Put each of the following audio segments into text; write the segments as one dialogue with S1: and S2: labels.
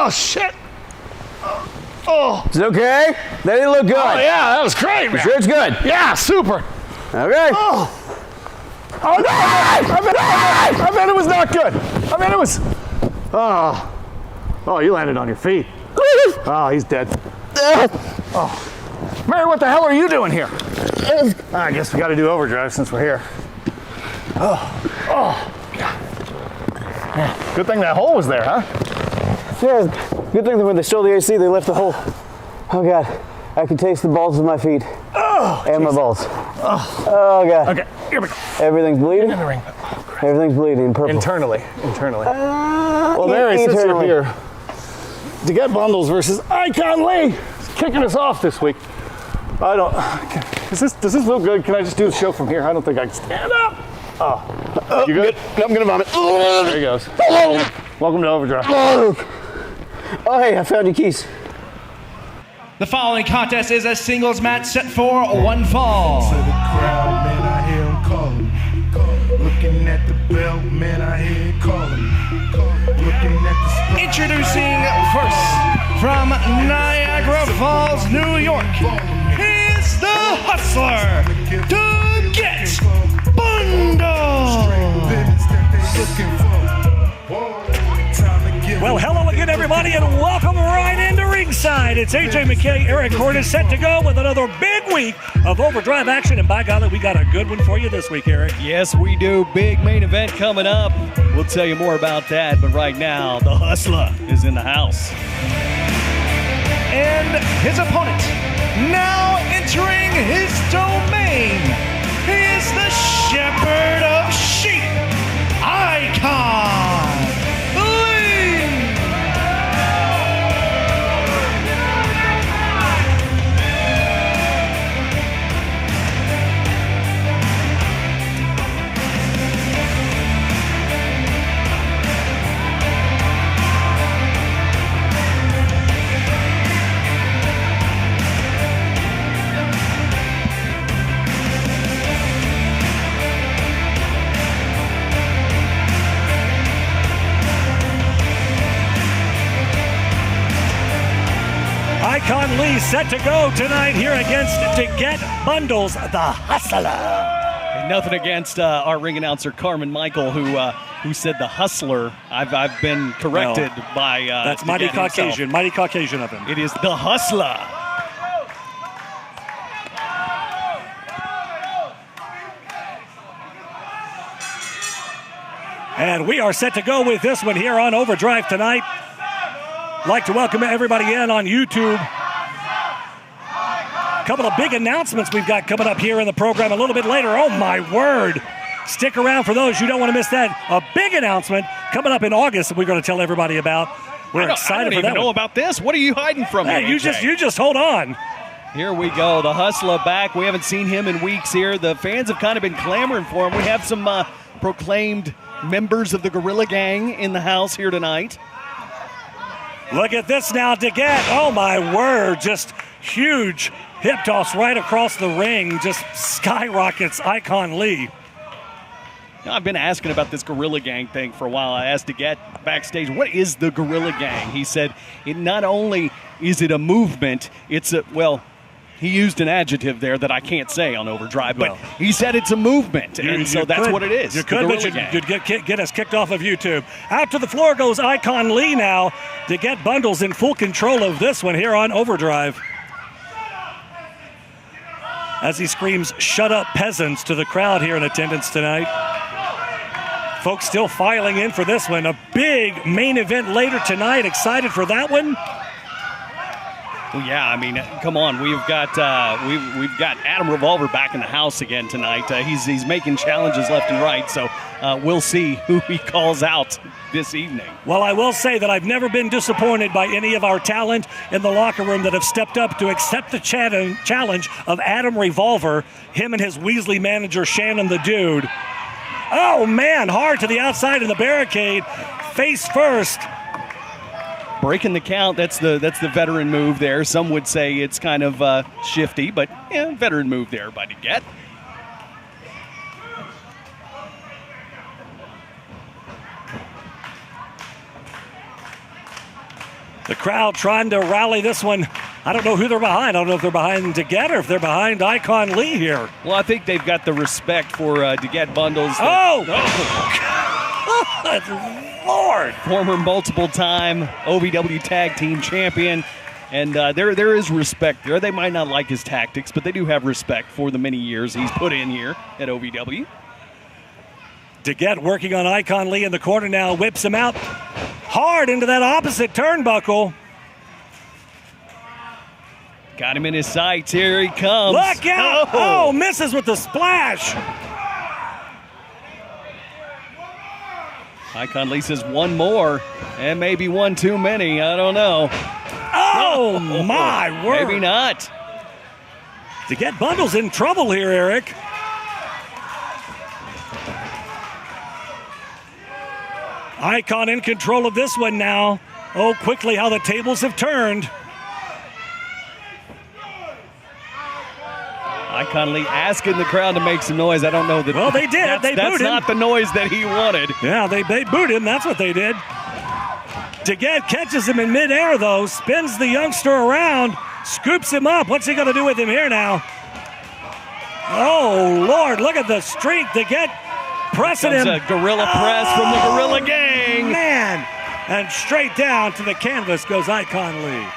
S1: Oh, shit. Oh.
S2: Is it okay? That didn't look good.
S1: Oh, yeah, that was great, man.
S2: You sure it's good?
S1: Yeah, super.
S2: Okay.
S1: Oh, oh no! I bet it was not good. I bet it was. Oh, you landed on your feet. Oh, he's dead. Oh, Mary, what the hell are you doing here? I guess we got to do overdrive since we're here. Yeah, good thing that hole was there, huh?
S2: Yeah, good thing that when they stole the AC, they left the hole. Oh, God. I can taste the balls of my feet.
S1: Oh,
S2: and
S1: geez.
S2: my balls. Oh, God.
S1: Okay, here we go.
S2: Everything's bleeding?
S1: In the ring.
S2: Everything's bleeding purple.
S1: Internally. Well, Mary, since you're here, to get bundles versus Icon Lee is kicking us off this week. I don't. Does this feel good? Can I just do the show from here? I don't think I can stand up. Oh, you good?
S2: I'm gonna vomit.
S1: There he goes. Welcome to Overdrive.
S2: Oh, hey, I found your keys.
S3: The following contest is a singles match set for one fall.
S4: To the crowd, man, I hear him calling. Looking at the belt, man, I hear him calling. Looking at the
S3: Introducing first from Niagara Falls, New York, is the Hustler to get bundles.
S5: Well, hello again, everybody, and welcome right into ringside. It's AJ McKay, Eric Cordes, set to go with another big week of Overdrive action. And by golly, we got a good one for you this week, Eric.
S6: Yes, we do. Big main event coming up. We'll tell you more about that. But right now, the Hustler is in the house.
S3: And his opponent, now entering his domain, he is the Shepherd of Sheep, Icon Lee.
S5: Icon Lee set to go tonight here against To Get Bundles, the Hustler.
S6: And nothing against our ring announcer Carmen Michael, who said the Hustler. I've been corrected by.
S5: That's mighty Caucasian, mighty Caucasian of him.
S6: It is the Hustler.
S5: And we are set to go with this one here on Overdrive tonight. Like to welcome everybody in on YouTube. A couple of big announcements we've got coming up here in the program a little bit later. Oh, my word. Stick around for those. You don't want to miss that. A big announcement coming up in August that we're going to tell everybody about. We're excited for that.
S6: I don't even know about this. What are you hiding from me?
S5: You just hold on.
S6: Here we go. The Hustler back. We haven't seen him in weeks here. The fans have kind of been clamoring for him. We have some proclaimed members of the Gorilla Gang in the house here tonight.
S5: Look at this now to get, oh my word, just huge hip toss right across the ring, just skyrockets Icon Lee.
S6: I've been asking about this Gorilla Gang thing for a while. I asked to get backstage, what is the Gorilla Gang? He said, it not only is it a movement, it's a, well, he used an adjective there that I can't say on Overdrive, but he said it's a movement, and so that's what it is.
S5: You could, but you'd get us kicked off of YouTube. Out to the floor goes Icon Lee now to get Bundles in full control of this one here on Overdrive. As he screams, "Shut up, peasants," to the crowd here in attendance tonight. Folks still filing in for this one. A big main event later tonight. Excited for that one?
S6: Well, yeah, I mean, come on. We've got Adam Revolver back in the house again tonight. He's making challenges left and right, so we'll see who he calls out this evening.
S5: Well, I will say that I've never been disappointed by any of our talent in the locker room that have stepped up to accept the challenge of Adam Revolver, him and his Weasley manager, Shannon the Dude. Oh, man, hard to the outside of the barricade. Face first.
S6: Breaking the count, that's the veteran move there. Some would say it's kind of shifty, but yeah, veteran move there by to get.
S5: The crowd trying to rally this one. I don't know who they're behind. I don't know if they're behind DeGette or if they're behind Icon Lee here.
S6: Well, I think they've got the respect for DeGette Bundles.
S5: Oh! Lord!
S6: Former multiple-time OVW Tag Team Champion. And there is respect there. They might not like his tactics, but they do have respect for the many years he's put in here at OVW.
S5: DeGette working on Icon Lee in the corner now. Whips him out hard into that opposite turnbuckle.
S6: Got him in his sights. Here he comes.
S5: Look out! Oh, misses with the splash.
S6: Icon Lee says one more, and maybe one too many. I don't know.
S5: Oh, my word.
S6: Maybe not.
S5: DeGette Bundles in trouble here, Eric. Icon in control of this one now. Oh, quickly how the tables have turned.
S6: Icon Lee asking the crowd to make some noise. I don't know that.
S5: Well, they did. They booed him.
S6: That's not the noise that he wanted.
S5: Yeah, they booed him. That's what they did. DeGette catches him in midair, though. Spins the youngster around. Scoops him up. What's he going to do with him here now? Oh, Lord. Look at the streak. DeGette pressing him.
S6: A gorilla press from the Gorilla Gang.
S5: Man. And straight down to the canvas goes Icon Lee.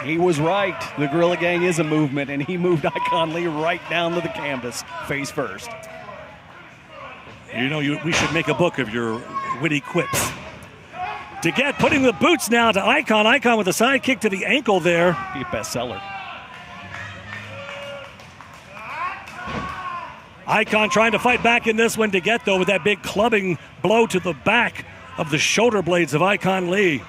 S6: He was right. The Gorilla Gang is a movement, and he moved Icon Lee right down to the canvas, face first.
S5: You know, we should make a book of your witty quips. DeGette putting the boots now to Icon. Icon with a side kick to the ankle there.
S6: Be a bestseller.
S5: Icon trying to fight back in this one. DeGette, though, with that big clubbing blow to the back of the shoulder blades of Icon Lee.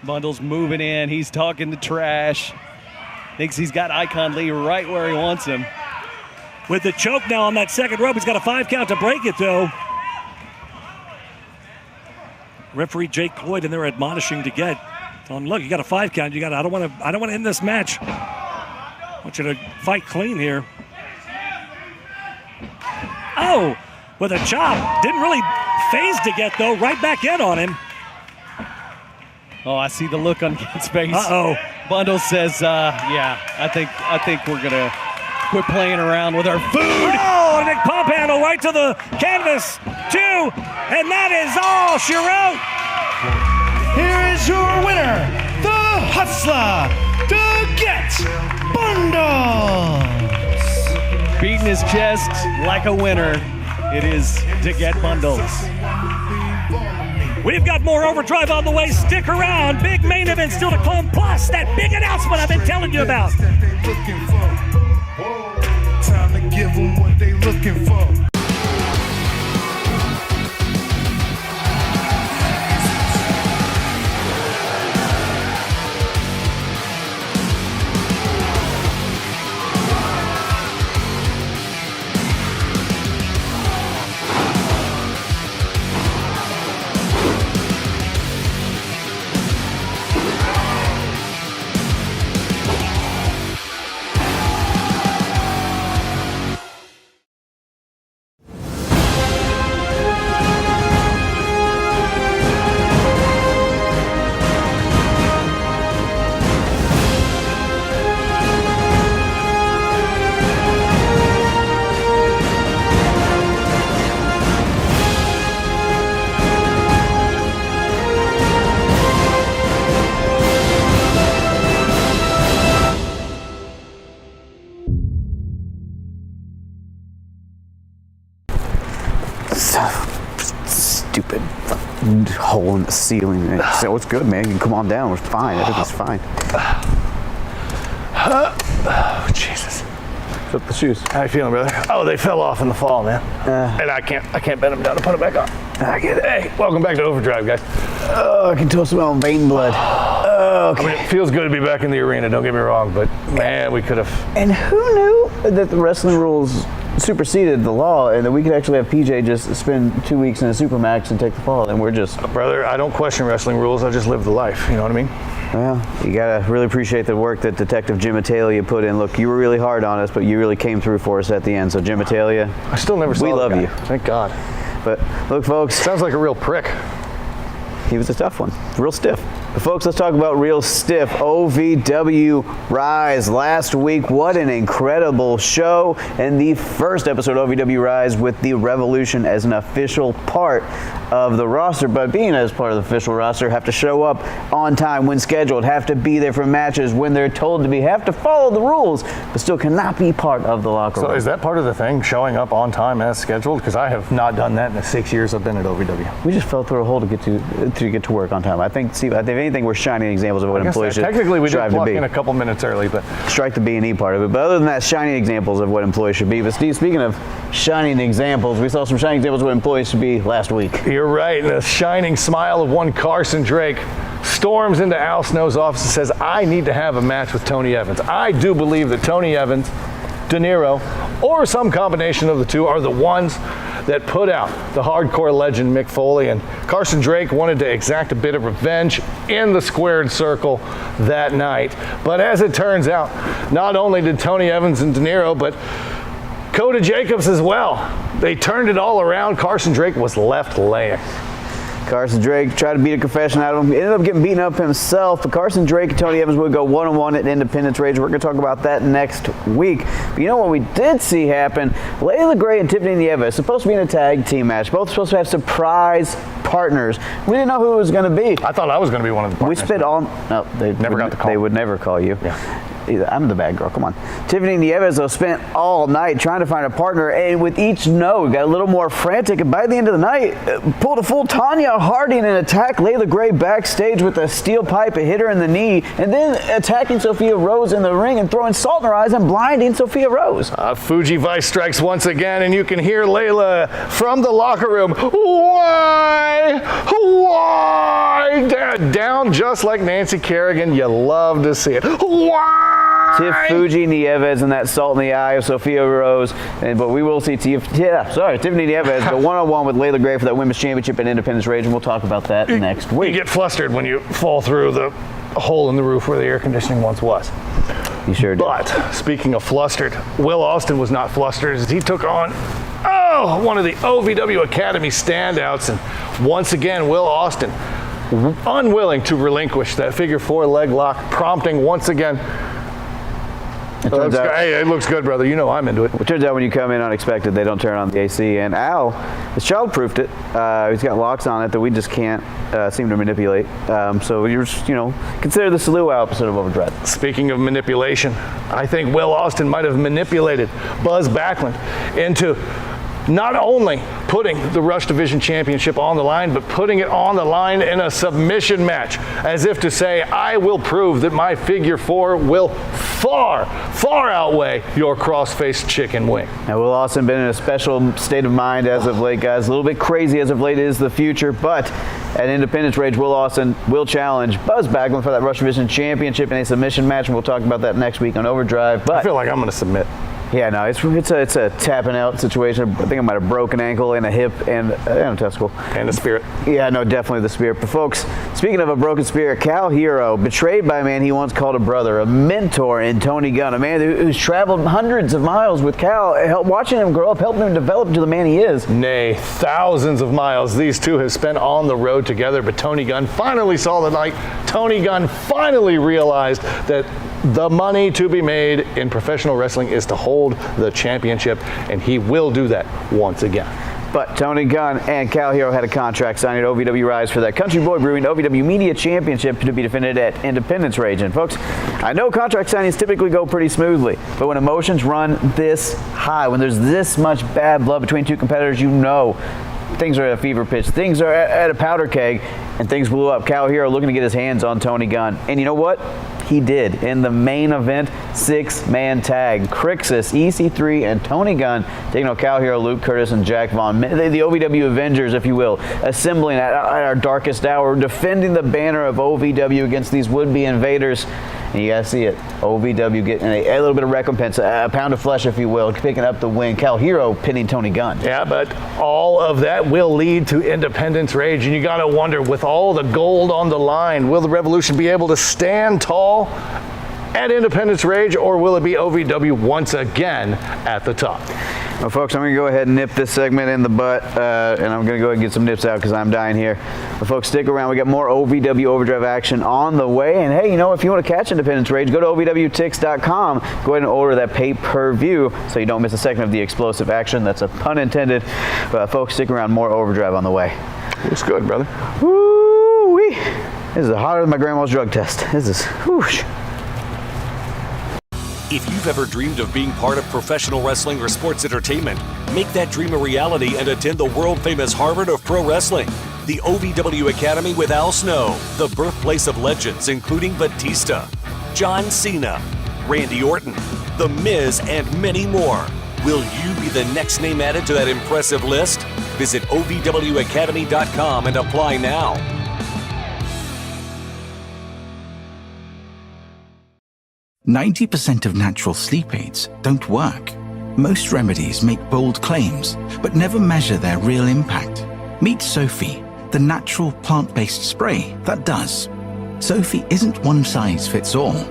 S6: Bundles moving in. He's talking the trash. Thinks he's got Icon Lee right where he wants him.
S5: With the choke now on that second rope. He's got a 5 count to break it, though. Referee Jake Cloyd in there admonishing DeGette. Telling him, look, you got a 5 count. You got. I don't want to end this match. I want you to fight clean here. Oh, with a chop. Didn't really phase DeGette, though. Right back in on him.
S6: Oh, I see the look on Get's face.
S5: Uh-oh.
S6: Bundles says, yeah, I think we're going to quit playing around with our food.
S5: Oh, a big pump handle right to the canvas. 2, and that is all she wrote.
S3: Here is your winner, the Hustler, DeGette Bundles.
S6: Beating his chest like a winner. It is DeGette Bundles.
S5: We've got more Overdrive on the way. Stick around. Big main event still to come. Plus, that big announcement I've been telling you about.
S4: Time to give them what they looking for.
S2: Stupid hole in the ceiling. So it's good, man. You can come on down. We're fine. Everything's fine.
S1: Oh, Jesus.
S2: Flip the shoes.
S1: How you feeling, brother? Oh, they fell off in the fall, man. And I can't bend them down to put them back on.
S2: I get it.
S1: Hey, welcome back to Overdrive, guys.
S2: Oh, I can tell smell vein blood. Okay.
S1: I mean, it feels good to be back in the arena, don't get me wrong, but man, we could have.
S2: And who knew that the wrestling rules superseded the law and that we could actually have PJ just spend 2 weeks in a Supermax and take the fall, and we're just...
S1: Brother, I don't question wrestling rules, I just live the life, you know what I mean?
S2: Well, you gotta really appreciate the work that Detective Jim Italia put in. Look, you were really hard on us, but you really came through for us at the end. So Jim Italia,
S1: I still never saw
S2: we
S1: the
S2: love
S1: guy.
S2: you.
S1: Thank God.
S2: But look, folks,
S1: Sounds like a real prick.
S2: he was a tough one, real stiff. But folks, let's talk about real stiff. OVW Rise last week. What an incredible show. And the first episode of OVW Rise with the Revolution as an official part of the roster. But being as part of the official roster, have to show up on time when scheduled, have to be there for matches when they're told to be, have to follow the rules, but still cannot be part of the locker room.
S1: So is that part of the thing, showing up on time as scheduled? Because I have not done that in the 6 years I've been at OVW.
S2: We just fell through a hole to get to work on time. I think, if anything, we're shining examples of what employees should
S1: technically we did
S2: strive to
S1: clock
S2: be.
S1: in a couple minutes early, but
S2: Strike the B&E part of it. But other than that, shining examples of what employees should be. But Steve, speaking of shining examples, we saw some shining examples of what employees should be last week.
S1: you're right. The shining smile of one Carson Drake storms into Al Snow's office and says, I need to have a match with Tony Evans. I do believe that Tony Evans, De Niro, or some combination of the two are the ones that put out the hardcore legend Mick Foley, and Carson Drake wanted to exact a bit of revenge in the squared circle that night. But as it turns out, not only did Tony Evans and De Niro, but Coda Jacobs as well. They turned it all around. Carson Drake was left laying.
S2: Carson Drake tried to beat a confession out of him. He ended up getting beaten up himself. But Carson Drake and Tony Evans would go one-on-one at Independence Rage. We're going to talk about that next week. But you know what we did see happen? Layla Gray and Tiffany Nieves supposed to be in a tag team match. Both supposed to have surprise partners. We didn't know who it was going to be.
S1: I thought I was going to be one of the partners.
S2: We spent all... No, they
S1: Never got the call.
S2: They would never call you.
S1: Yeah.
S2: I'm the bad girl, come on. Tiffany Nieves, though, spent all night trying to find a partner, and with each no, got a little more frantic, and by the end of the night, pulled a full Tanya Harding and attacked Layla Gray backstage with a steel pipe, a hit her in the knee, and then attacking Sophia Rose in the ring and throwing salt in her eyes and blinding Sophia Rose.
S1: Fuji Vice strikes once again, and you can hear Layla from the locker room. Why? Down just like Nancy Kerrigan. You love to see it. Why?
S2: Tiff Fuji Nieves and that salt in the eye of Sophia Rose, but we will see Tiffany Nieves go one-on-one with Layla Gray for that women's championship at Independence Rage, and we'll talk about that next week.
S1: You get flustered when you fall through the hole in the roof where the air conditioning once was.
S2: You sure did.
S1: But speaking of flustered, Will Austin was not flustered as he took on one of the OVW Academy standouts, and once again Will Austin unwilling to relinquish that figure four leg lock, prompting once again. It looks good, brother. You know I'm into it.
S2: It turns out when you come in unexpected, they don't turn on the AC. And Al has child-proofed it. He's got locks on it that we just can't seem to manipulate. So you're just, consider this a Lou Al episode of Overdrive.
S1: Speaking of manipulation, I think Will Austin might have manipulated Buzz Backland into not only putting the Rush Division Championship on the line, but putting it on the line in a submission match, as if to say, I will prove that my figure four will far, far outweigh your cross-faced chicken wing.
S2: Now, Will Austin been in a special state of mind as of late, guys. A little bit crazy as of late is the future, but at Independence Rage, Will Austin will challenge Buzz Backland for that Rush Division Championship in a submission match, and we'll talk about that next week on Overdrive. But
S1: I feel like I'm going to submit.
S2: Yeah, no, it's a tapping out situation. I think I might have broken ankle and a hip and a testicle.
S1: And the spirit.
S2: Yeah, no, definitely the spirit. But folks, speaking of a broken spirit, Cal Hero, betrayed by a man he once called a brother, a mentor in Tony Gunn, a man who's traveled hundreds of miles with Cal, watching him grow up, helping him develop to the man he is.
S1: Nay, thousands of miles these two have spent on the road together, but Tony Gunn finally saw the light. Tony Gunn finally realized that the money to be made in professional wrestling is to hold the championship, and he will do that once again.
S2: But Tony Gunn and Cal Hero had a contract signed at OVW Rise for that Country Boy Brewing OVW Media Championship to be defended at Independence Rage. And folks, I know contract signings typically go pretty smoothly, but when emotions run this high, when there's this much bad blood between two competitors, things are at a fever pitch, things are at a powder keg, and things blew up. Cal Hero looking to get his hands on Tony Gunn. And you know what? He did. In the main event, 6-man tag, Crixus, EC3, and Tony Gunn taking on Cal Hero, Luke Curtis, and Jack Vaughn. The OVW Avengers, if you will, assembling at our darkest hour, defending the banner of OVW against these would-be invaders. And you guys see it. OVW getting a little bit of recompense, a pound of flesh, if you will, picking up the win. Cal Hero pinning Tony Gunn.
S1: Yeah, but all of that will lead to Independence Rage, and you got to wonder, with all the gold on the line, will the Revolution be able to stand tall at Independence Rage, or will it be OVW once again at the top?
S2: Well, folks, I'm going to go ahead and nip this segment in the butt, and I'm going to go ahead and get some nips out because I'm dying here. But folks, stick around. We got more OVW Overdrive action on the way. And hey, you know, if you want to catch Independence Rage, go to OVWTix.com. Go ahead and order that pay-per-view so you don't miss a second of the explosive action. That's a pun intended. But folks, stick around. More Overdrive on the way.
S1: Looks good, brother.
S2: Woo-wee. This is hotter than my grandma's drug test. This is whoosh.
S7: If you've ever dreamed of being part of professional wrestling or sports entertainment, make that dream a reality and attend the world-famous Harvard of Pro Wrestling. The OVW Academy with Al Snow, the birthplace of legends including Batista, John Cena, Randy Orton, The Miz, and many more. Will you be the next name added to that impressive list? Visit OVWacademy.com and apply now.
S8: "90% of natural sleep aids don't work. Most remedies make bold claims, but never measure their real impact. Meet Sophie, the natural plant-based spray that does. Sophie isn't one size fits all.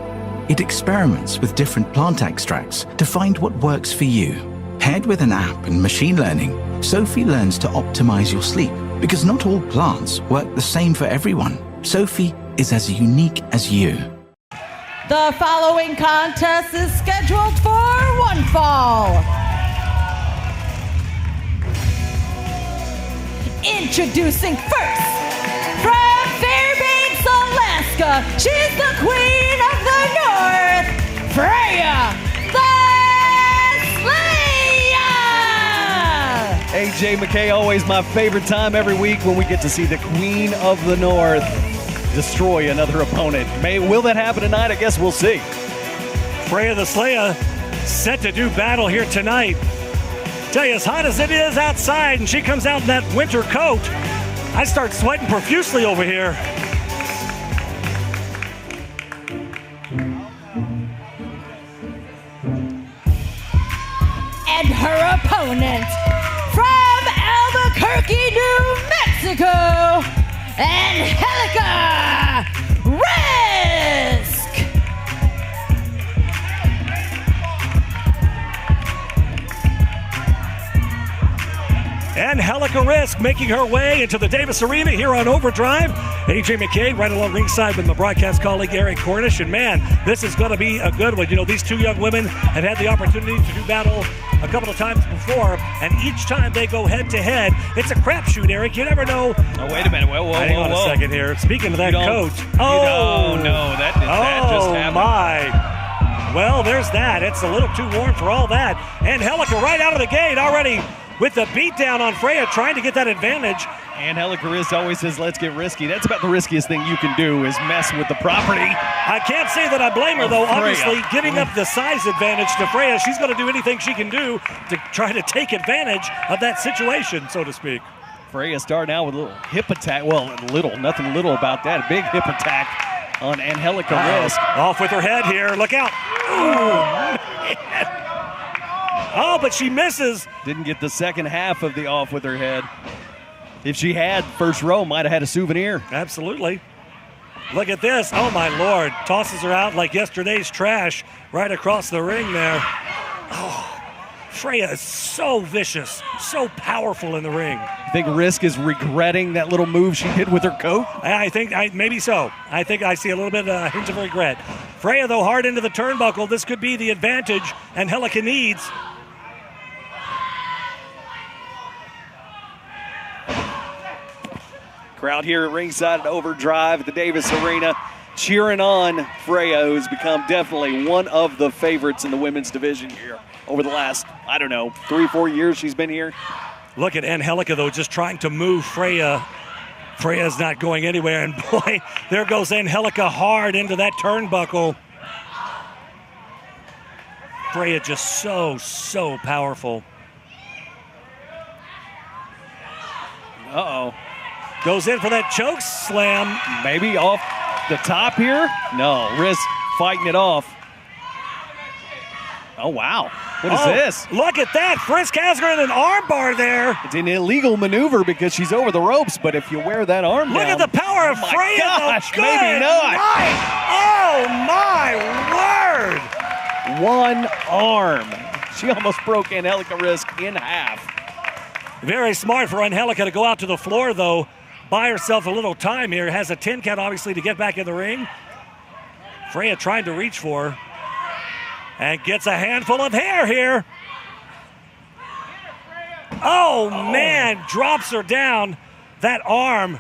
S8: It experiments with different plant extracts to find what works for you. Paired with an app and machine learning, Sophie learns to optimize your sleep, because not all plants work the same for everyone. Sophie is as unique as you."
S9: The following contest is scheduled for one fall. Introducing first, from Fairbanks, Alaska, she's the Queen of the North, Freya the Slayer!
S6: AJ McKay, always my favorite time every week when we get to see the Queen of the North destroy another opponent. Will that happen tonight? I guess we'll see.
S5: Freya the Slayer set to do battle here tonight. Tell you, as hot as it is outside, and she comes out in that winter coat, I start sweating profusely over here.
S9: And her opponent, from Albuquerque, New Mexico, Angelica Risk!
S5: Angelica Risk making her way into the Davis Arena here on Overdrive. AJ McKay right along ringside with my broadcast colleague Eric Cornish. And man, this is going to be a good one. You know, these two young women have had the opportunity to do battle a couple of times before, and each time they go head-to-head, it's a crapshoot, Eric. You never know.
S6: Oh, wait a minute. Whoa.
S5: Hang on a second here. Speaking of that coat.
S6: Oh, no. That just happened.
S5: Oh, my. Well, there's that. It's a little too warm for all that. Angelica right out of the gate already with the beatdown on Freya, trying to get that advantage.
S6: Angelica Risk always says, let's get risky. That's about the riskiest thing you can do, is mess with the property.
S5: I can't say that I blame her, though. Obviously, giving up the size advantage to Freya, she's going to do anything she can do to try to take advantage of that situation, so to speak.
S6: Freya starting out with a little hip attack. Well, nothing little about that. A big hip attack on Angelica Risk.
S5: Off with her head here. Look out. Ooh, oh, but she misses.
S6: Didn't get the second half of the off with her head. If she had, first row might have had a souvenir.
S5: Absolutely. Look at this. Oh, my Lord. Tosses her out like yesterday's trash right across the ring there. Oh, Freya is so vicious, so powerful in the ring.
S6: You think Risk is regretting that little move she did with her coat?
S5: I think maybe so. I think I see a little bit of a hint of regret. Freya, though, hard into the turnbuckle. This could be the advantage Angelica needs.
S6: Crowd here at ringside at Overdrive at the Davis Arena cheering on Freya, who's become definitely one of the favorites in the women's division here over the last, 3-4 years she's been here.
S5: Look at Angelica, though, just trying to move Freya. Freya's not going anywhere, and boy, there goes Angelica hard into that turnbuckle. Freya just so powerful.
S6: Uh-oh.
S5: Goes in for that choke slam.
S6: Maybe off the top here? No, Risk fighting it off. Oh, wow. What is this?
S5: Look at that. Frisk has her in an armbar there.
S6: It's an illegal maneuver because she's over the ropes, but if you wear that arm
S5: Look
S6: down,
S5: at the power of
S6: my
S5: Freya.
S6: gosh,
S5: Good
S6: maybe not.
S5: night. Oh, my word.
S6: One arm. She almost broke Angelica Risk in half.
S5: Very smart for Angelica to go out to the floor, though. Buy herself a little time here. Has a 10 count, obviously, to get back in the ring. Freya trying to reach for her. And gets a handful of hair here. Oh, man, drops her down. That arm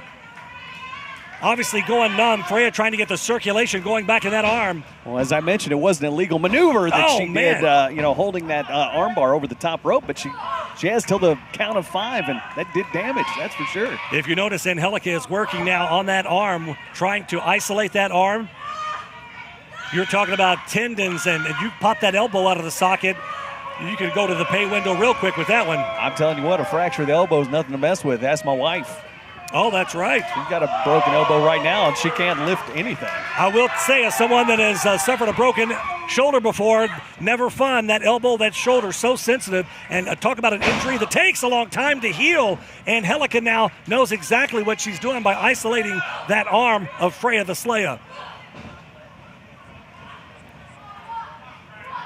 S5: obviously going numb. Freya trying to get the circulation going back in that arm.
S6: Well, as I mentioned, it was an illegal maneuver that she
S5: man.
S6: did, holding that armbar over the top rope, but she has till the count of 5, and that did damage, that's for sure.
S5: If you notice, Angelica is working now on that arm, trying to isolate that arm. You're talking about tendons, and you pop that elbow out of the socket, you could go to the pay window real quick with that one.
S6: I'm telling you what, a fracture of the elbow is nothing to mess with. Ask my wife.
S5: Oh, that's right.
S6: She's got a broken elbow right now, and she can't lift anything.
S5: I will say, as someone that has suffered a broken shoulder before, never fun. That elbow, that shoulder, so sensitive. And talk about an injury that takes a long time to heal. Angelica now knows exactly what she's doing by isolating that arm of Freya the Slayer.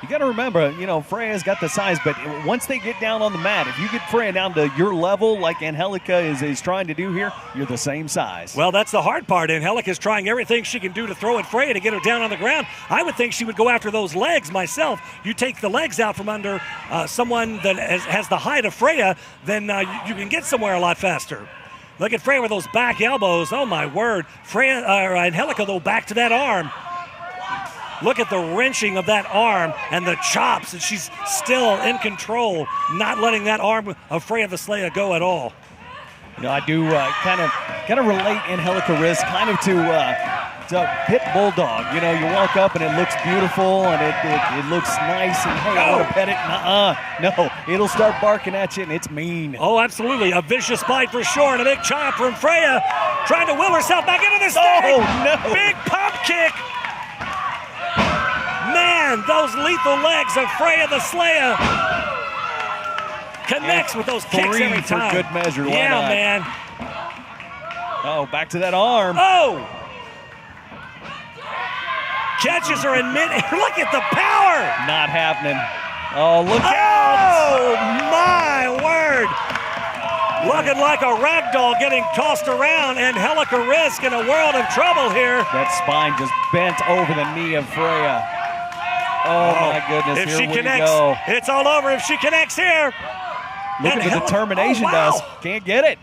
S6: You got to remember, Freya's got the size, but once they get down on the mat, if you get Freya down to your level like Angelica is trying to do here, you're the same size.
S5: Well, that's the hard part. Angelica's trying everything she can do to throw at Freya to get her down on the ground. I would think she would go after those legs myself. You take the legs out from under someone that has the height of Freya, then you can get somewhere a lot faster. Look at Freya with those back elbows. Oh, my word. Angelica, though, back to that arm. Look at the wrenching of that arm and the chops, and she's still in control, not letting that arm of Freya the Slayer go at all.
S6: I do kind of relate Angelica Risk kind of to pit bulldog. You walk up and it looks beautiful and it looks nice and hey, I want to pet it. No, it'll start barking at you and it's mean.
S5: Oh, absolutely, a vicious bite for sure, and a big chop from Freya, trying to will herself back into this thing.
S6: Oh no!
S5: Big pump kick. Man, those lethal legs of Freya the Slayer connects with those kicks every time.
S6: For good measure. Why
S5: yeah,
S6: not?
S5: Man.
S6: Oh, back to that arm.
S5: Oh! Catches her in mid-air. Look at the power!
S6: Not happening. Oh, look out!
S5: Oh, my word! Looking like a rag doll getting tossed around, and Angelica Risk in a world of trouble here.
S6: That spine just bent over the knee of Freya. Oh, my goodness,
S5: if
S6: here
S5: she
S6: we
S5: connects,
S6: go.
S5: It's all over if she connects here.
S6: Look at the determination, does. Can't get it.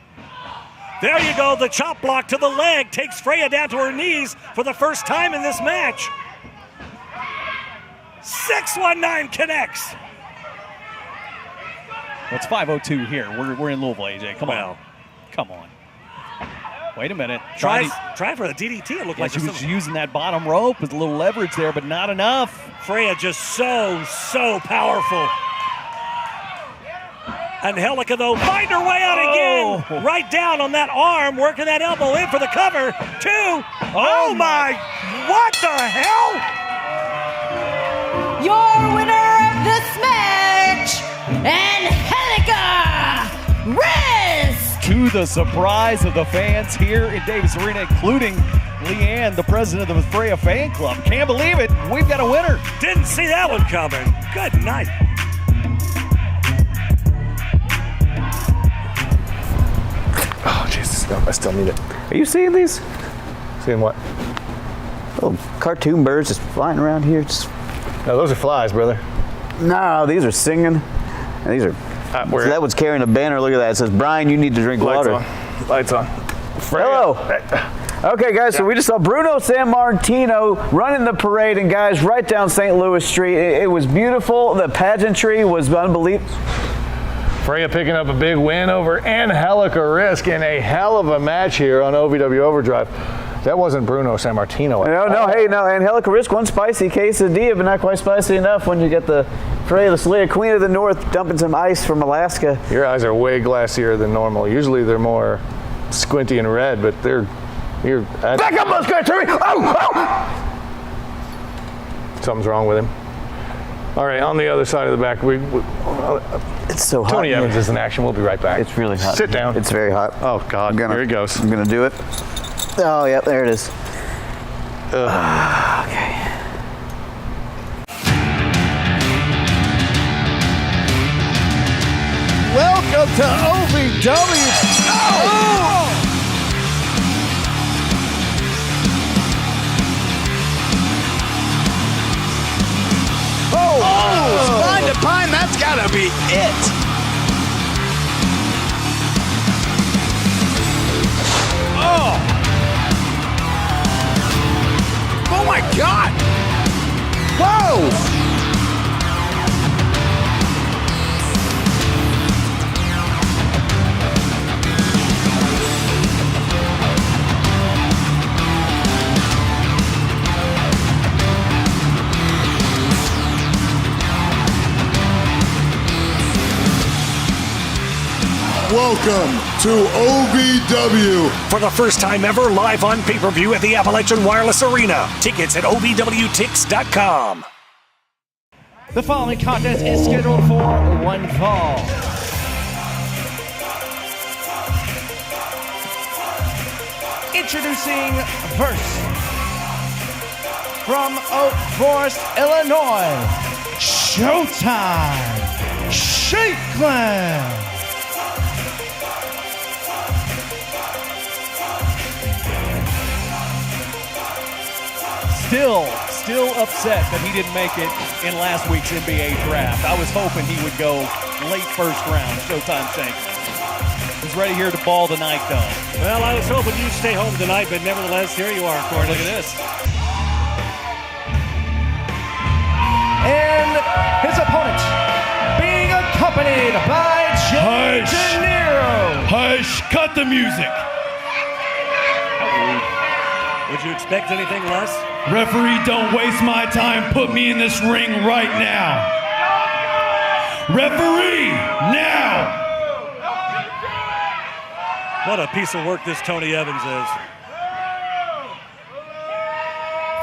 S5: There you go, the chop block to the leg takes Freya down to her knees for the first time in this match. 619 connects.
S6: Well, it's 5:02 here. We're in Louisville, AJ. Come on. Wait a minute.
S5: Try for the DDT. It looked like
S6: she was using that bottom rope with a little leverage there, but not enough.
S5: Freya just so powerful. Angelica, though, find her way out again. Right down on that arm, working that elbow in for the cover. 2. Oh my. What the hell?
S9: Your winner of this match, Angelica Risk.
S6: To the surprise of the fans here in Davis Arena, including Leanne, the president of the Freya fan club. Can't believe it. We've got a winner.
S5: Didn't see that one coming. Good night.
S1: Oh, Jesus. No, I still need it.
S2: Are you seeing these?
S1: Seeing what?
S2: Little cartoon birds just flying around here.
S1: No, those are flies, brother.
S2: No, these are singing. And these are. So that one's carrying a banner. Look at that. It says, "Brian, you need to drink water."
S1: Lights on.
S2: Hello. Okay, guys, so we just saw Bruno Sammartino running the parade, and guys, right down St. Louis Street. It was beautiful. The pageantry was unbelievable.
S1: Freya picking up a big win over Angelica Risk in a hell of a match here on OVW Overdrive. That wasn't Bruno Sammartino.
S2: No, Angelica Risk, one spicy quesadilla, but not quite spicy enough when you get the Freya the Slayer, Queen of the North, dumping some ice from Alaska.
S1: Your eyes are way glassier than normal. Usually they're more squinty and red, but you're... Back up, Muscat, Terry! Oh! something's wrong with him. All right, on the other side of the back,
S2: It's so hot.
S1: Tony Evans is in action. We'll be right back.
S2: It's really hot.
S1: Sit down.
S2: It's very hot.
S1: Oh, God. Here he goes.
S2: I'm going to do it. Oh, yep, there it is. Okay.
S3: Welcome to OVW.
S10: Spine to pine, that's gotta be it. Oh my God. Whoa.
S4: Welcome to OVW.
S7: For the first time ever, live on pay-per-view at the Appalachian Wireless Arena. Tickets at OVWTix.com.
S3: The following contest is scheduled for one fall. Introducing first, from Oak Forest, Illinois, Showtime, Shanklin.
S6: Still upset that he didn't make it in last week's NBA draft. I was hoping he would go late first round. Showtime Shanklin. He's ready here to ball tonight, though.
S5: Well, I was hoping you'd stay home tonight, but nevertheless, here you are, Corey.
S6: Look at this.
S3: And his opponent, being accompanied by Jay De Niro.
S10: Hush, cut the music.
S5: Would you expect anything less?
S10: Referee, don't waste my time. Put me in this ring right now. Referee, now.
S5: What a piece of work this Tony Evans is.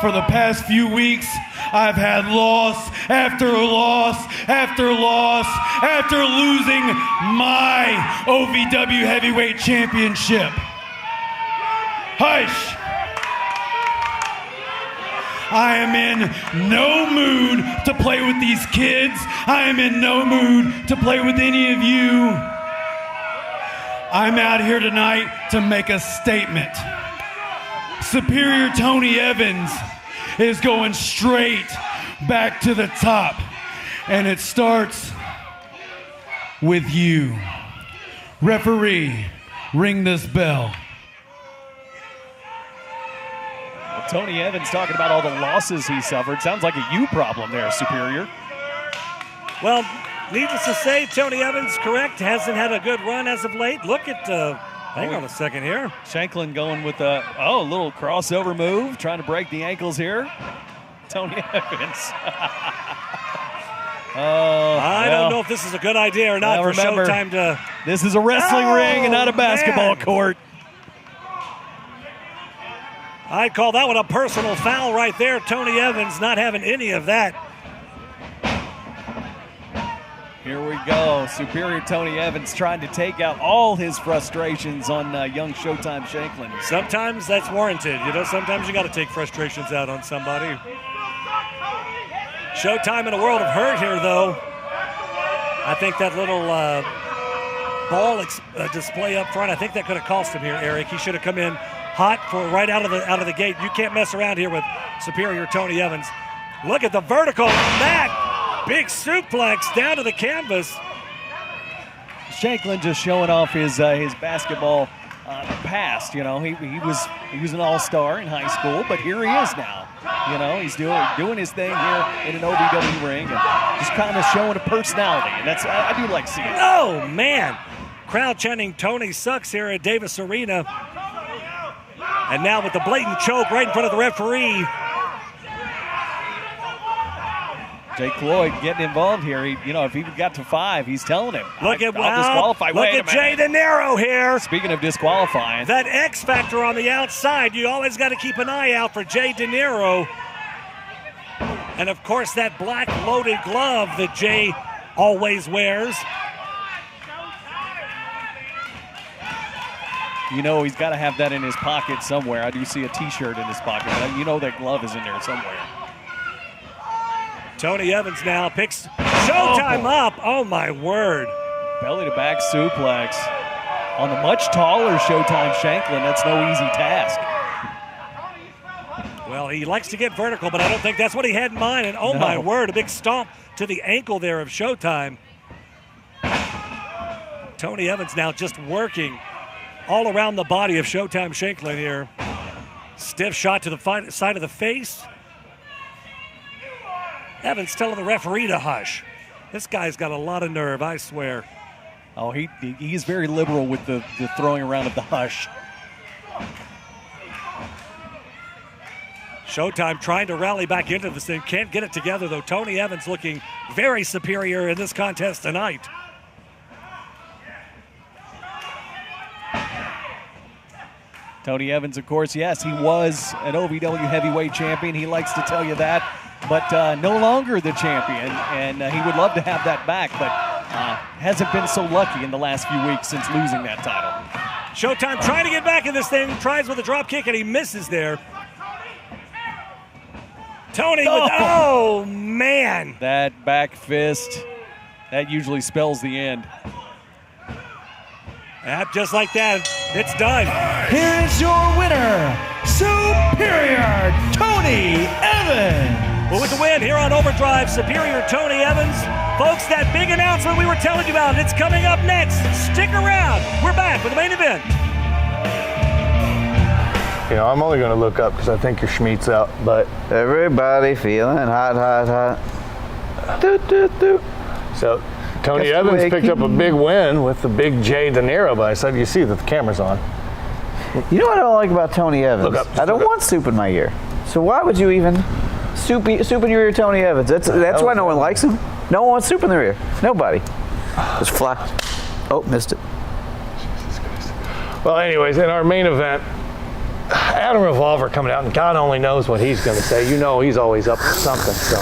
S10: For the past few weeks, I've had loss after loss after loss after losing my OVW Heavyweight Championship. Hush. I am in no mood to play with these kids. I am in no mood to play with any of you. I'm out here tonight to make a statement. Superior Tony Evans is going straight back to the top. And it starts with you. Referee, ring this bell.
S6: Tony Evans talking about all the losses he suffered. Sounds like a you problem there, Superior.
S5: Well, needless to say, Tony Evans, correct, hasn't had a good run as of late. Look at, hang on a second here.
S6: Shanklin going with a little crossover move, trying to break the ankles here. Tony Evans.
S5: I don't know if this is a good idea or not for Showtime to...
S6: This is a wrestling ring and not a basketball court.
S5: I'd call that one a personal foul right there. Tony Evans not having any of that.
S6: Here we go. Superior Tony Evans trying to take out all his frustrations on young Showtime Shanklin.
S5: Sometimes that's warranted. You know, sometimes you got to take frustrations out on somebody. Showtime in a world of hurt here, though. I think that little ball display up front, I think that could have cost him here, Eric. He should have come in hot for right out of the gate. You can't mess around here with Superior Tony Evans. Look at the vertical on that. Big suplex down to the canvas.
S6: Shanklin just showing off his basketball past. You know, he was an all-star in high school, but here he is now. You know, he's doing his thing here in an OVW ring, and just kind of showing a personality, and that's I do like seeing it.
S5: Oh man, crowd chanting Tony sucks here at Davis Arena. And now with the blatant choke right in front of the referee.
S6: Jake Lloyd getting involved here. If he got to 5, he's telling him,
S5: I'll
S6: disqualify.
S5: Look at Jay De Niro here.
S6: Speaking of disqualifying.
S5: That X factor on the outside. You always got to keep an eye out for Jay De Niro. And of course, that black loaded glove that Jay always wears.
S6: You know he's got to have that in his pocket somewhere. I do see a T-shirt in his pocket. But you know that glove is in there somewhere.
S5: Tony Evans now picks Showtime up. Oh, my word.
S6: Belly-to-back suplex on the much taller Showtime Shanklin. That's no easy task.
S5: Well, he likes to get vertical, but I don't think that's what he had in mind. And oh,
S6: No.
S5: my word, a big stomp to the ankle there of Showtime. Tony Evans now just working all around the body of Showtime Shanklin here. Stiff shot to the side of the face. Evans telling the referee to hush. This guy's got a lot of nerve, I swear.
S6: Oh, he's very liberal with the throwing around of the hush.
S5: Showtime trying to rally back into this thing. Can't get it together, though. Tony Evans looking very superior in this contest tonight.
S6: Tony Evans, of course, yes, he was an OVW heavyweight champion. He likes to tell you that, but no longer the champion, and he would love to have that back, but hasn't been so lucky in the last few weeks since losing that title.
S5: Showtime trying to get back in this thing, tries with a drop kick, and he misses there. Tony with, oh man.
S6: That back fist, that usually spells the end.
S5: Yep, just like that, it's done.
S3: Here is your winner, Superior Tony Evans.
S5: Well, with the win here on Overdrive, Superior Tony Evans. Folks, that big announcement we were telling you about, it's coming up next. Stick around. We're back with the main event.
S1: You know, I'm only going to look up because I think your Schmeat's out, but...
S2: Everybody feeling hot, hot, hot. Doo, doo, doo.
S1: So, Tony
S2: That's the
S1: Evans
S2: way
S1: picked up a big win with the big Jay De Niro by his side. You see that the camera's on.
S2: You know what I don't like about Tony Evans?
S1: Look up,
S2: I don't
S1: look up.
S2: want soup in my ear. So why would you even soup in your ear, Tony Evans? That's why no one likes him. No one wants soup in their ear. Nobody. Just fly. Oh, missed it.
S1: Jesus Christ. Well, anyways, in our main event, Adam Revolver coming out, and God only knows what he's going to say. You know he's always up to something, so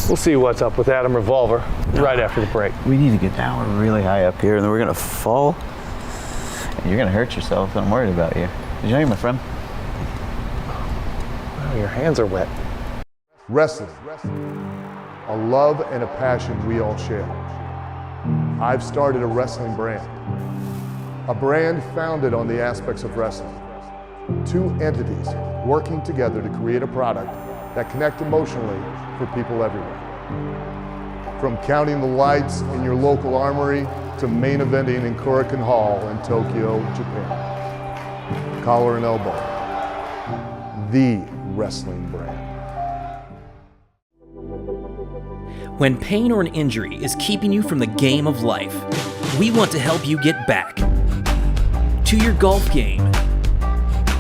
S1: we'll see what's up with Adam Revolver right after the break.
S2: We need to get down. We're really high up here, and then we're going to fall. And you're going to hurt yourself, and I'm worried about you. Did you know you're my friend?
S1: Oh, your hands are wet.
S11: Wrestling, a love and a passion we all share. I've started a wrestling brand, a brand founded on the aspects of wrestling. Two entities working together to create a product that connect emotionally for people everywhere. From counting the lights in your local armory to main eventing in Korakuen Hall in Tokyo, Japan. Collar and elbow, the wrestling brand.
S12: When pain or an injury is keeping you from the game of life, we want to help you get back to your golf game,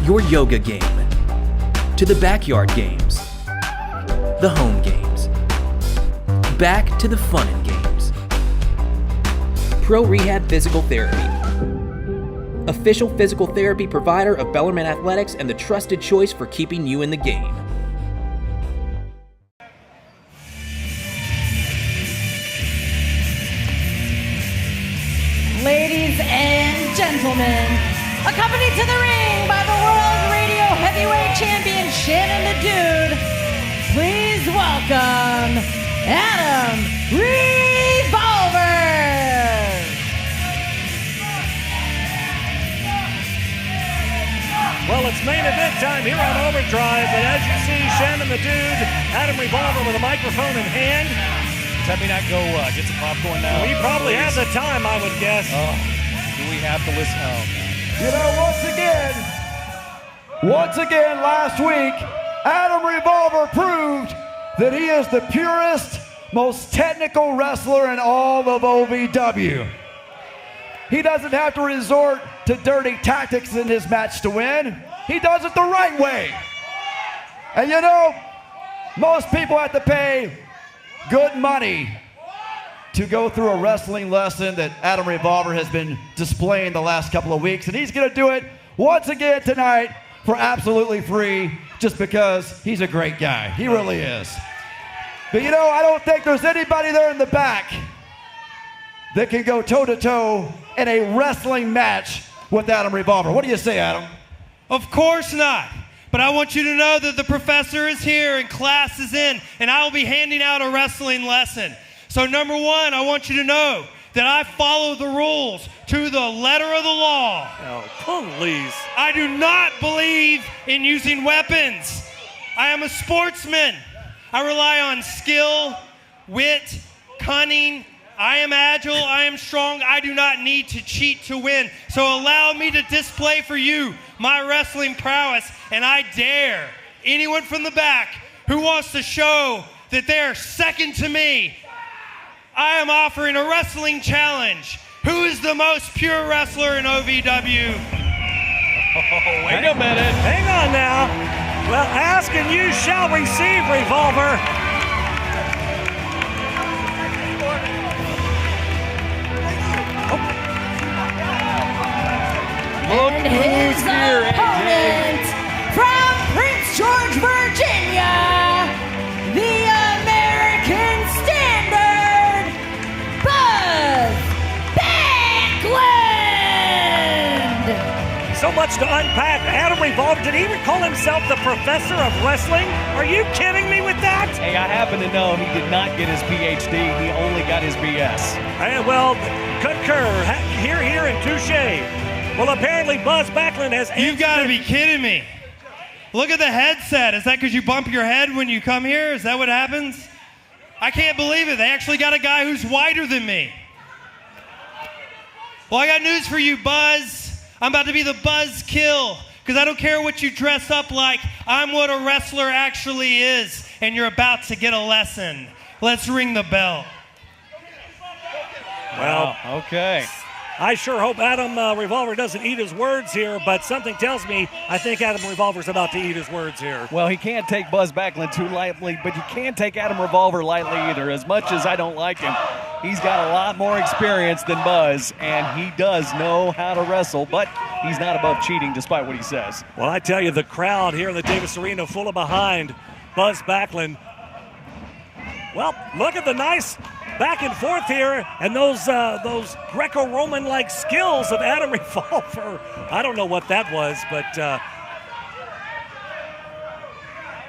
S12: your yoga game, to the backyard games, the home games, back to the fun and games. Pro Rehab Physical Therapy, official physical therapy provider of Bellarmine Athletics and the trusted choice for keeping you in the game.
S9: Ladies and gentlemen, accompanied to the ring by the World Radio Heavyweight Champion Shannon the Dude, please welcome Adam Revolver.
S5: Well, it's main event time here on Overdrive, and as you see, Shannon the Dude, Adam Revolver with a microphone in hand.
S6: Does that mean I go get some popcorn now?
S5: We probably have the time, I would guess.
S6: Oh, do we have to listen? Oh, man.
S10: You know, once again, last week, Adam Revolver proved that he is the purest, most technical wrestler in all of OVW. He doesn't have to resort to dirty tactics in his match to win. He does it the right way. And you know, most people have to pay good money to go through a wrestling lesson that Adam Revolver has been displaying the last couple of weeks, and he's going to do it once again tonight for absolutely free, just because he's a great guy. He really is. But you know, I don't think there's anybody there in the back that can go toe-to-toe in a wrestling match with Adam Revolver. What do you say, Adam?
S13: Of course not. But I want you to know that the professor is here and class is in, and I will be handing out a wrestling lesson. So number one, I want you to know that I follow the rules to the letter of the law.
S5: Oh, please.
S13: I do not believe in using weapons. I am a sportsman. I rely on skill, wit, cunning. I am agile, I am strong. I do not need to cheat to win. So allow me to display for you my wrestling prowess, and I dare anyone from the back who wants to show that they're second to me. I am offering a wrestling challenge. Who is the most pure wrestler in OVW?
S6: Oh, wait a minute.
S5: Hang on now. Well, ask and you shall receive, Revolver.
S9: And his opponent from Prince George, Virginia, the American Standard, Buzz Backland.
S5: So much to unpack. Adam Revolver, did he call himself the professor of wrestling? Are you kidding me with that?
S6: Hey, I happen to know he did not get his PhD. He only got his BS.
S5: Well, concur. Here, and touche. Well, apparently Buzz Backland has...
S13: You've got to be kidding me. Look at the headset. Is that because you bump your head when you come here? Is that what happens? I can't believe it. They actually got a guy who's whiter than me. Well, I got news for you, Buzz. I'm about to be the Buzz Kill, because I don't care what you dress up like. I'm what a wrestler actually is, and you're about to get a lesson. Let's ring the bell.
S5: Well,
S6: okay.
S5: I sure hope Adam Revolver doesn't eat his words here, but something tells me I think Adam Revolver's about to eat his words here.
S6: Well, he can't take Buzz Backland too lightly, but you can't take Adam Revolver lightly either. As much as I don't like him, he's got a lot more experience than Buzz, and he does know how to wrestle, but he's not above cheating despite what he says.
S5: Well, I tell you, the crowd here in the Davis Arena full of behind Buzz Backland. Well, look at the nice back and forth here, and those Greco-Roman-like skills of Adam Revolver. I don't know what that was, but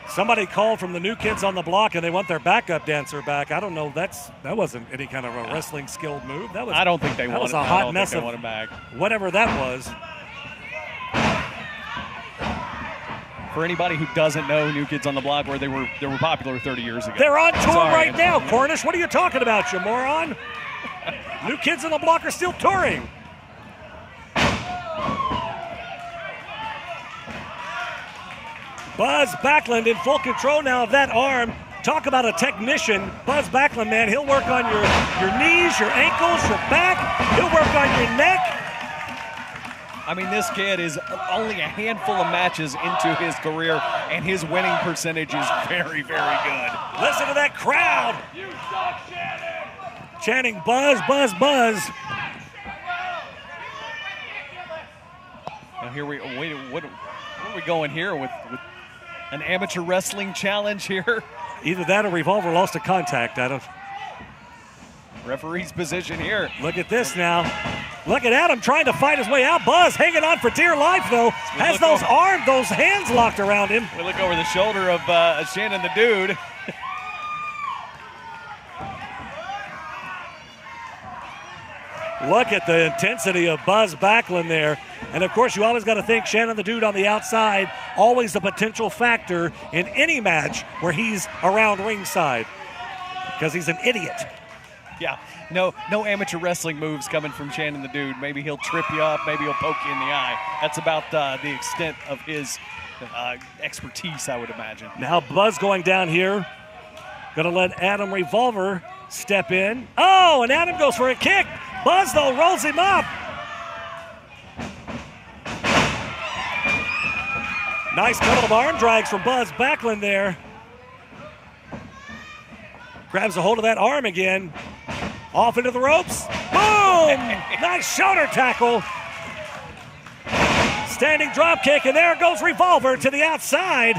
S5: somebody called from the New Kids on the Block, and they want their backup dancer back. I don't know. That wasn't any kind of a wrestling skilled move. That was.
S6: I don't think they want.
S5: That was a hot mess of
S6: him back.
S5: Whatever that was.
S6: For anybody who doesn't know, New Kids on the Block, where they were popular 30 years ago.
S5: They're on tour right now, Cornish. What are you talking about, you moron? New Kids on the Block are still touring. Buzz Backland in full control now of that arm. Talk about a technician. Buzz Backland, man, he'll work on your knees, your ankles, your back. He'll work on your neck.
S6: I mean, this kid is only a handful of matches into his career, and his winning percentage is very, very good.
S5: Listen to that crowd. Chanting Buzz, Buzz, Buzz.
S6: Now here what are we going here with an amateur wrestling challenge here?
S5: Either that or Revolver lost a contact, Adam.
S6: Referee's position here.
S5: Look at this now. Look at Adam trying to fight his way out. Buzz hanging on for dear life, though. Has those hands locked around him.
S6: We look over the shoulder of Shannon the Dude.
S5: Look at the intensity of Buzz Backland there. And, of course, you always got to think Shannon the Dude on the outside, always a potential factor in any match where he's around ringside because he's an idiot.
S6: Yeah, no amateur wrestling moves coming from Shannon the Dude. Maybe he'll trip you up. Maybe he'll poke you in the eye. That's about the extent of his expertise, I would imagine.
S5: Now Buzz going down here. Going to let Adam Revolver step in. Oh, and Adam goes for a kick. Buzz, though, rolls him up. Nice couple of arm drags from Buzz Backland there. Grabs a hold of that arm again. Off into the ropes. Boom! Nice shoulder tackle. Standing drop kick, and there goes Revolver to the outside.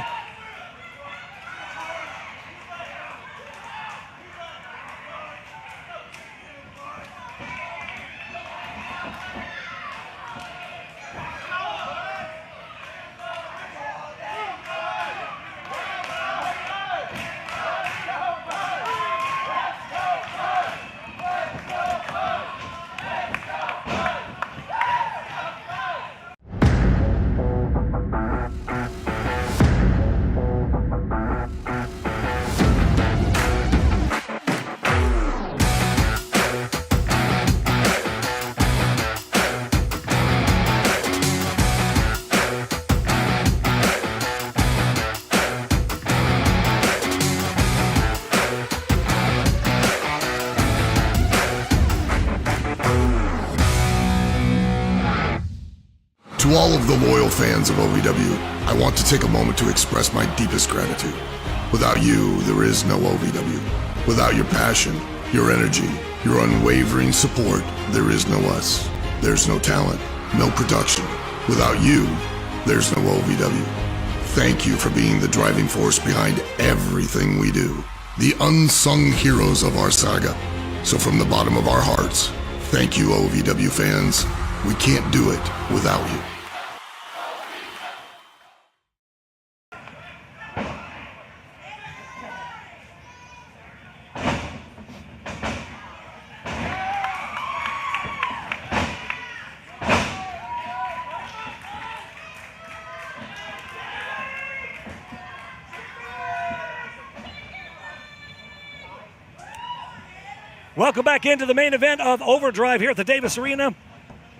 S14: To all of the loyal fans of OVW, I want to take a moment to express my deepest gratitude. Without you, there is no OVW. Without your passion, your energy, your unwavering support, there is no us. There's no talent, no production. Without you, there's no OVW. Thank you for being the driving force behind everything we do. The unsung heroes of our saga. So from the bottom of our hearts, thank you, OVW fans. We can't do it without you.
S5: Welcome back into the main event of Overdrive here at the Davis Arena.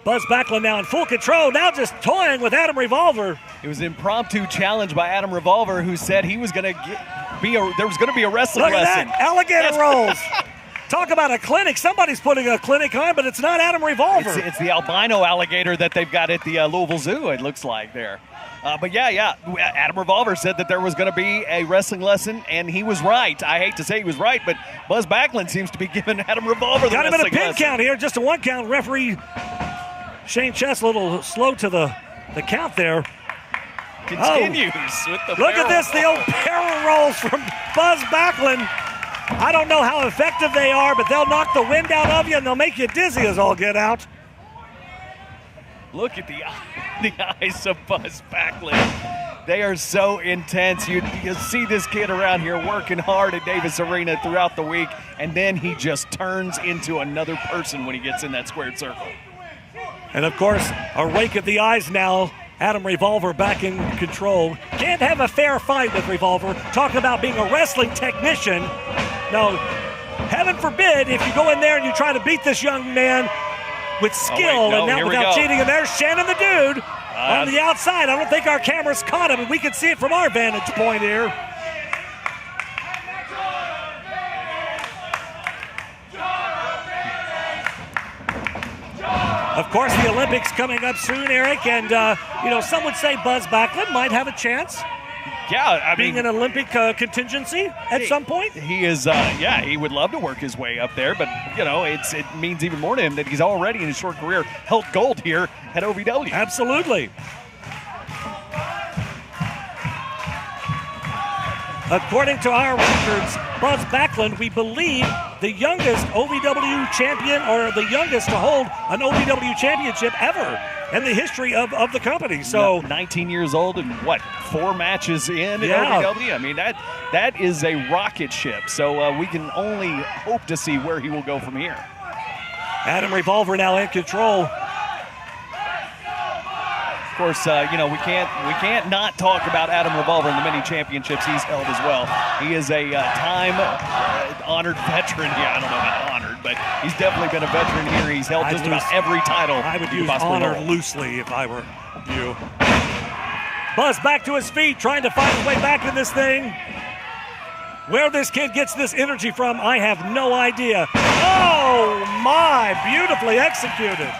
S5: Buzz Backland now in full control, now just toying with Adam Revolver.
S6: It was an impromptu challenge by Adam Revolver, who said he was going to there was going to be a wrestling
S5: Look
S6: lesson.
S5: at that, alligator rolls. Talk about a clinic. Somebody's putting a clinic on, but it's not Adam Revolver.
S6: It's the albino alligator that they've got at the Louisville Zoo, it looks like there. But yeah, Adam Revolver said that there was going to be a wrestling lesson, and he was right. I hate to say he was right, but Buzz Backland seems to be giving Adam Revolver the
S5: got him in a
S6: wrestling
S5: pin
S6: lesson.
S5: count here, just a 1 count. Referee Shane Chess a little slow to the count there.
S6: Continues with the
S5: look at this, the old barrel rolls from Buzz Backland. I don't know how effective they are, but they'll knock the wind out of you, and they'll make you dizzy as all get out.
S6: Look at the eyes of Buzz Backland. They are so intense. You see this kid around here working hard at Davis Arena throughout the week, and then he just turns into another person when he gets in that squared circle.
S5: And of course, a rake of the eyes now. Adam Revolver back in control. Can't have a fair fight with Revolver. Talk about being a wrestling technician. No, heaven forbid if you go in there and you try to beat this young man with skill and not without cheating. And there's Shannon the Dude on the outside. I don't think our cameras caught him, and we can see it from our vantage point here. Of course, the Olympics coming up soon, Eric, and some would say Buzz Backland might have a chance.
S6: Yeah, I
S5: being
S6: mean,
S5: an Olympic contingency at some point.
S6: He is, he would love to work his way up there, but it means even more to him that he's already in his short career held gold here at OVW.
S5: Absolutely. According to our records, Buzz Backland, we believe, the youngest OVW champion, or the youngest to hold an OVW championship ever in the history of the company. So
S6: 19 years old and 4 matches in OVW? I mean, that is a rocket ship. So we can only hope to see where he will go from here.
S5: Adam Revolver now in control.
S6: Of course, we can't not talk about Adam Revolver and the many championships he's held as well. He is a time-honored veteran. Yeah, I don't know about honored, but he's definitely been a veteran here. He's held just about every title.
S5: I would use honored loosely if I were you. Buzz back to his feet, trying to find his way back in this thing. Where this kid gets this energy from, I have no idea. Oh, my, beautifully executed.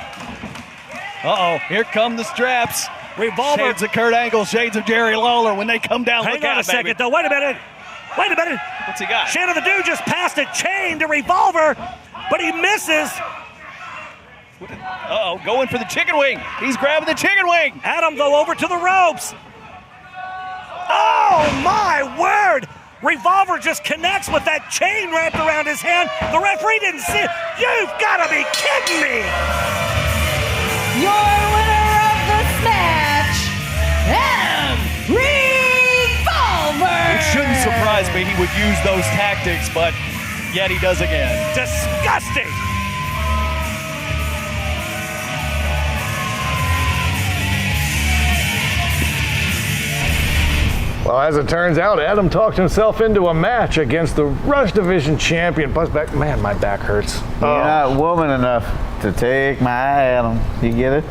S6: Uh-oh, here come the straps.
S5: Revolver.
S6: Shades of Kurt Angle, shades of Jerry Lawler. When they come down,
S5: hang
S6: look
S5: on
S6: out,
S5: a second,
S6: baby.
S5: though. Wait a minute.
S6: What's he got?
S5: Shannon the Dude just passed a chain to Revolver, but he misses.
S6: Uh-oh, going for the chicken wing. He's grabbing the chicken wing.
S5: Adam, though, over to the ropes. Oh, my word. Revolver just connects with that chain wrapped around his hand. The referee didn't see it. You've got to be kidding me.
S9: Your winner of this match, Adam Revolver.
S6: It shouldn't surprise me he would use those tactics, but yet he does again.
S5: Disgusting.
S1: Well, as it turns out, Adam talked himself into a match against the Rush Division champion. Buzz Back, man, my back hurts.
S2: You're not woman enough to take my Adam. You get it?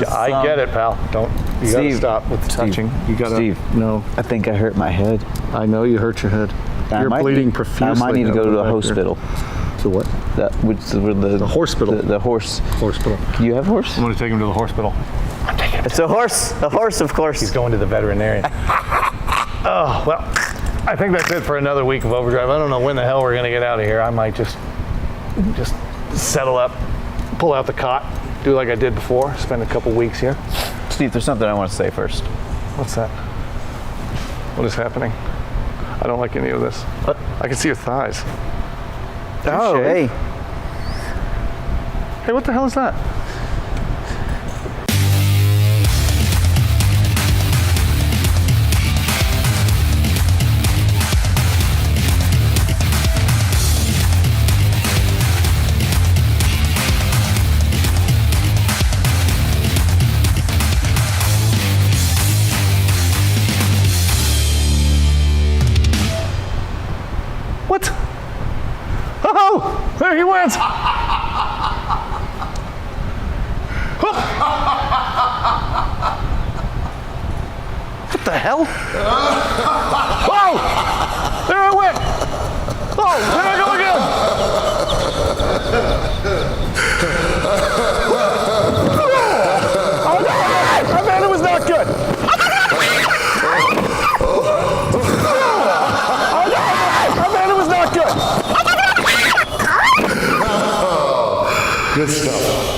S1: I get it, pal. You gotta stop with the touching. You gotta.
S2: Steve,
S1: no.
S2: I think I hurt my head.
S1: I know you hurt your head. You're bleeding profusely.
S2: I might need to go to the hospital.
S1: To what?
S2: The hospital.
S1: The horse hospital.
S2: Can you have a horse?
S1: I'm gonna take him to the hospital. I'm taking
S2: It's a horse. A horse, of course.
S1: He's going to the veterinarian. Oh, well, I think that's it for another week of Overdrive. I don't know when the hell we're going to get out of here. I might just settle up, pull out the cot, do like I did before, spend a couple weeks here.
S2: Steve, there's something I want to say first.
S1: What's that? What is happening? I don't like any of this.
S2: What?
S1: I can see your thighs.
S2: Oh, hey.
S1: Hey, what the hell is that? What? Oh, there he went. What the hell? Whoa! There I went. Oh, there I go again. Oh, no, man, it was not good.
S11: Good stuff.